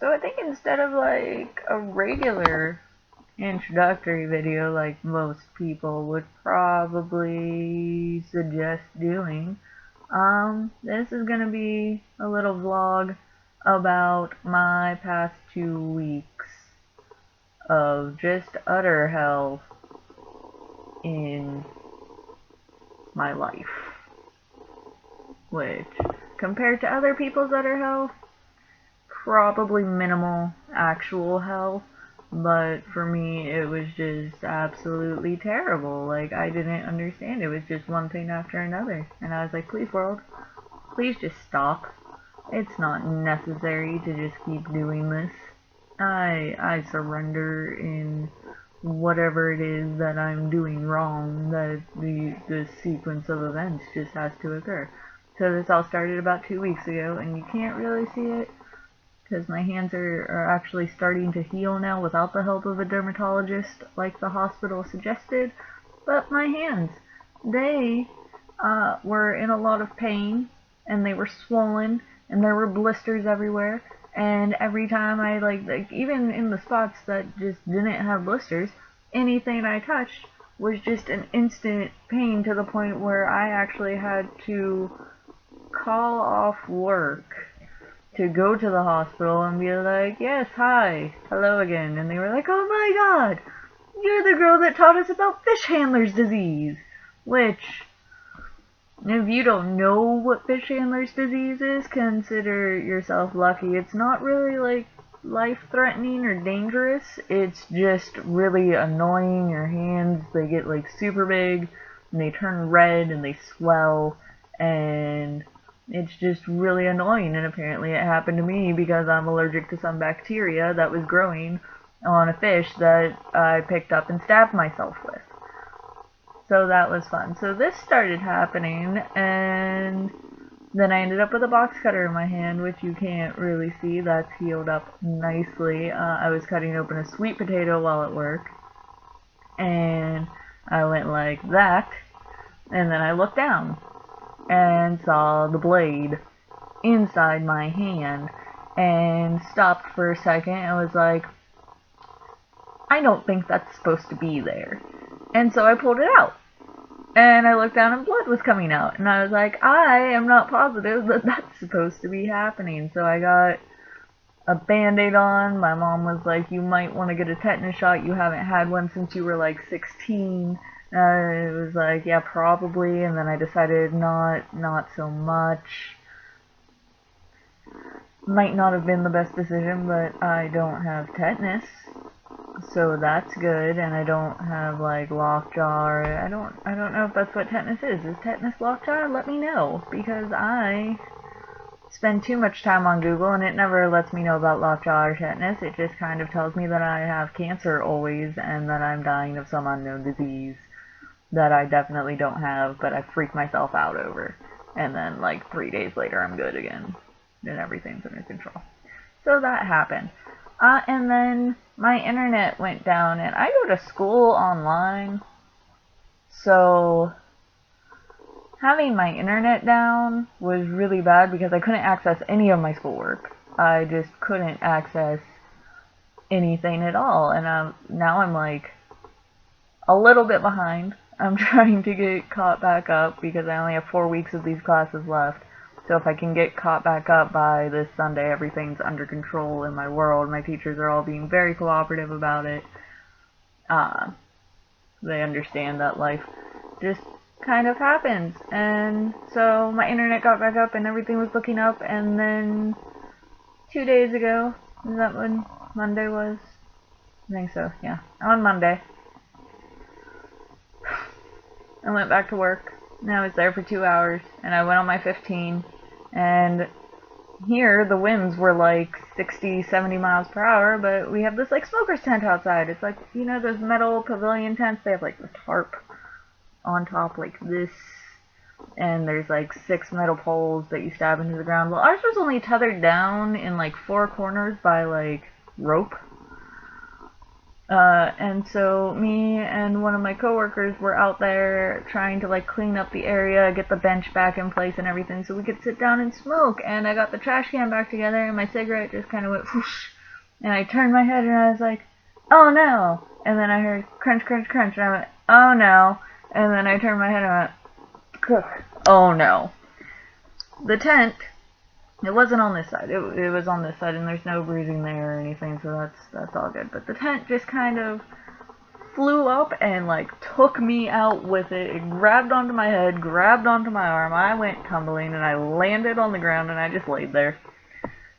So I think instead of like a regular introductory video like most people would probably suggest doing, this is gonna be a little vlog about my past 2 weeks of just utter hell in my life. Which, compared to other people's utter hell, probably minimal actual hell, but for me it was just absolutely terrible. Like, I didn't understand. It was just one thing after another, and I was like, please world, please just stop. It's not necessary to just keep doing this. I surrender in whatever it is that I'm doing wrong, that the sequence of events just has to occur. So this all started about 2 weeks ago, and you can't really see it because my hands are actually starting to heal now without the help of a dermatologist like the hospital suggested. But my hands, they were in a lot of pain, and they were swollen, and there were blisters everywhere. And every time I like even in the spots that just didn't have blisters, anything I touched was just an instant pain to the point where I actually had to call off work to go to the hospital and be like, yes, hi, hello again. And they were like, oh my god, you're the girl that taught us about fish handler's disease. Which, if you don't know what fish handler's disease is, consider yourself lucky. It's not really like life-threatening or dangerous. It's just really annoying. Your hands, they get like super big, and they turn red, and they swell, and it's just really annoying. And apparently it happened to me because I'm allergic to some bacteria that was growing on a fish that I picked up and stabbed myself with. So that was fun. So this started happening, and then I ended up with a box cutter in my hand, which you can't really see. That's healed up nicely. I was cutting open a sweet potato while at work, and I went like that, and then I looked down and saw the blade inside my hand, and stopped for a second and was like, I don't think that's supposed to be there. And so I pulled it out. And I looked down and blood was coming out. And I was like, I am not positive that that's supposed to be happening. So I got a band-aid on. My mom was like, you might want to get a tetanus shot. You haven't had one since you were like 16. It was like, yeah, probably. And then I decided not so much. Might not have been the best decision, but I don't have tetanus. So that's good, and I don't have like lockjaw. Or I don't know if that's what tetanus is. Is tetanus lockjaw? Let me know, because I spend too much time on Google and it never lets me know about lockjaw or tetanus. It just kind of tells me that I have cancer always and that I'm dying of some unknown disease that I definitely don't have, but I freak myself out over. And then like 3 days later I'm good again and everything's under control. So that happened. And then my internet went down, and I go to school online, so having my internet down was really bad because I couldn't access any of my schoolwork. I just couldn't access anything at all, and now I'm like a little bit behind. I'm trying to get caught back up because I only have 4 weeks of these classes left. So if I can get caught back up by this Sunday, everything's under control in my world. My teachers are all being very cooperative about it. They understand that life just kind of happens. And so my internet got back up and everything was looking up. And then 2 days ago, is that when Monday was? I think so, yeah. On Monday, I went back to work. And I was there for 2 hours. And I went on my 15. And here the winds were like 60, 70 miles per hour, but we have this like smoker's tent outside. It's like, you know, those metal pavilion tents, they have like the tarp on top like this, and there's like 6 metal poles that you stab into the ground. Well, ours was only tethered down in like 4 corners by like rope. And so me and one of my coworkers were out there trying to like clean up the area, get the bench back in place and everything so we could sit down and smoke. And I got the trash can back together and my cigarette just kind of went whoosh. And I turned my head and I was like, oh no. And then I heard crunch, crunch, crunch. And I went, oh no. And then I turned my head and I went, cook. Oh no. The tent, it wasn't on this side. It was on this side, and there's no bruising there or anything, so that's all good. But the tent just kind of flew up and like took me out with it. It grabbed onto my head, grabbed onto my arm. I went tumbling, and I landed on the ground, and I just laid there.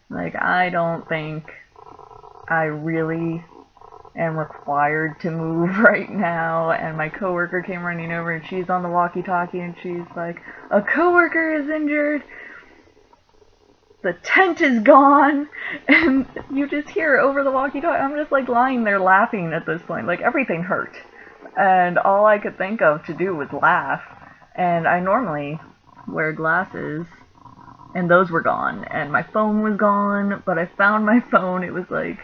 Like, I don't think I really am required to move right now. And my coworker came running over, and she's on the walkie-talkie, and she's like, a coworker is injured. The tent is gone, and you just hear over the walkie-talkie. I'm just like lying there laughing at this point. Like, everything hurt, and all I could think of to do was laugh. And I normally wear glasses, and those were gone, and my phone was gone. But I found my phone. It was like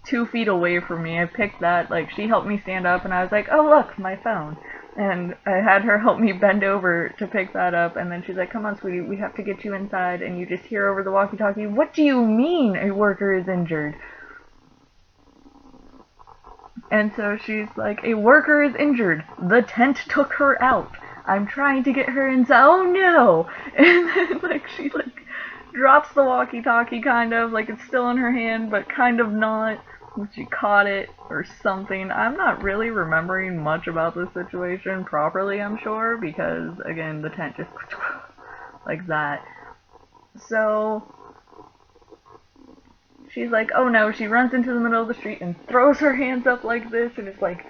2 feet away from me. I picked that. Like, she helped me stand up, and I was like, oh look, my phone. And I had her help me bend over to pick that up, and then she's like, come on, sweetie, we have to get you inside. And you just hear over the walkie-talkie, what do you mean a worker is injured? And so she's like, a worker is injured. The tent took her out. I'm trying to get her inside. Oh no! And then, like, she, like, drops the walkie-talkie, kind of, like it's still in her hand, but kind of not. She caught it or something. I'm not really remembering much about this situation properly, I'm sure, because, again, the tent just like that. So she's like, oh no, she runs into the middle of the street and throws her hands up like this and is like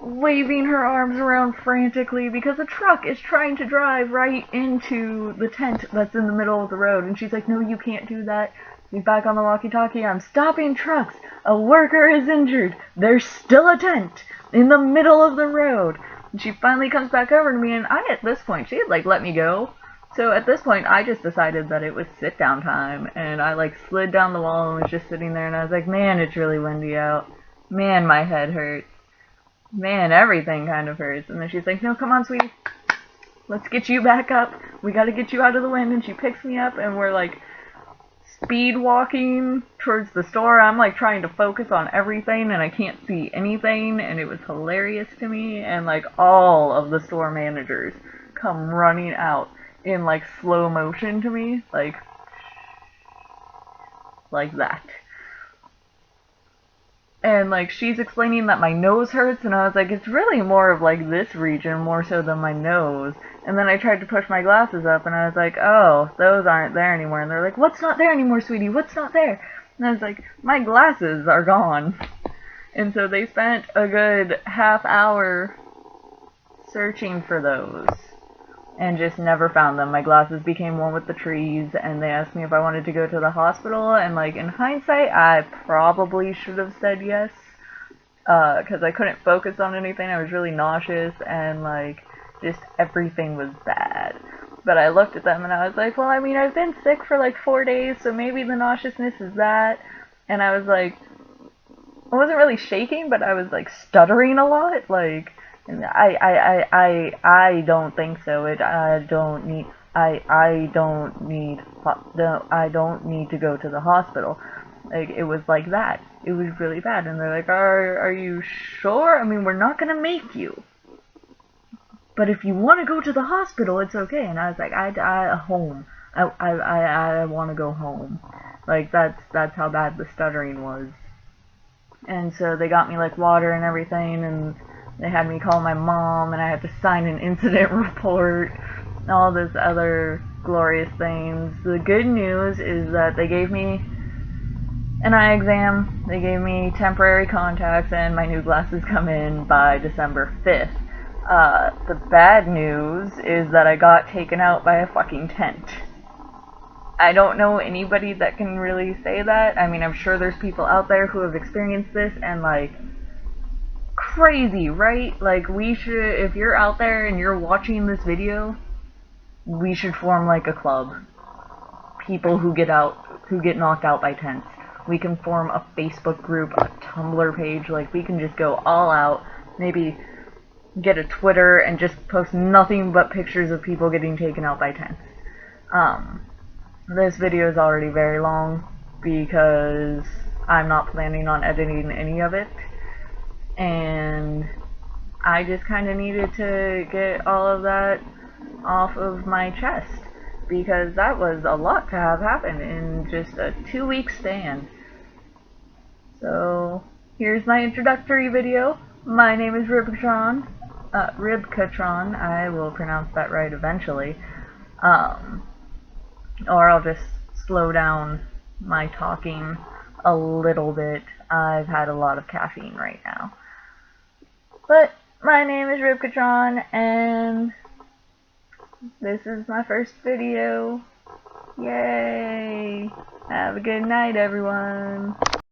waving her arms around frantically because a truck is trying to drive right into the tent that's in the middle of the road. And she's like, no, you can't do that. She's back on the walkie-talkie. I'm stopping trucks. A worker is injured. There's still a tent in the middle of the road. And she finally comes back over to me, and at this point, she had, like, let me go. So at this point, I just decided that it was sit-down time, and I, like, slid down the wall and was just sitting there, and I was like, man, it's really windy out. Man, my head hurts. Man, everything kind of hurts. And then she's like, no, come on, sweetie. Let's get you back up. We gotta get you out of the wind. And she picks me up, and we're, like, speed walking towards the store. I'm like trying to focus on everything and I can't see anything, and it was hilarious to me. And like all of the store managers come running out in like slow motion to me, like that. And like she's explaining that my nose hurts, and I was like, it's really more of like this region more so than my nose. And then I tried to push my glasses up, and I was like, oh, those aren't there anymore. And they're like, what's not there anymore, sweetie? What's not there? And I was like, my glasses are gone. And so they spent a good half hour searching for those and just never found them. My glasses became one with the trees, and they asked me if I wanted to go to the hospital, and like in hindsight, I probably should have said yes, because I couldn't focus on anything. I was really nauseous, and like just everything was bad. But I looked at them and I was like, well, I mean, I've been sick for like 4 days, so maybe the nauseousness is that. And I was like, I wasn't really shaking, but I was like stuttering a lot, like. And I don't think so. I don't need to go to the hospital. Like, it was like that. It was really bad. And they're like, are you sure? I mean, we're not gonna make you. But if you want to go to the hospital, it's okay. And I was like, home. I want to go home. Like, that's how bad the stuttering was. And so they got me like water and everything, and they had me call my mom, and I had to sign an incident report, and all this other glorious things. The good news is that they gave me an eye exam, they gave me temporary contacts, and my new glasses come in by December 5th. The bad news is that I got taken out by a fucking tent. I don't know anybody that can really say that. I mean, I'm sure there's people out there who have experienced this, and like, crazy, right? Like, we should, if you're out there and you're watching this video, we should form like a club. People who get knocked out by tents. We can form a Facebook group, a Tumblr page, like we can just go all out, maybe get a Twitter and just post nothing but pictures of people getting taken out by tents. This video is already very long because I'm not planning on editing any of it, and I just kind of needed to get all of that off of my chest because that was a lot to have happen in just a 2-week span. So here's my introductory video. My name is Ribcatron. Ribcatron, I will pronounce that right eventually. Or I'll just slow down my talking a little bit. I've had a lot of caffeine right now. But my name is Ribcatron, and this is my first video. Yay! Have a good night, everyone.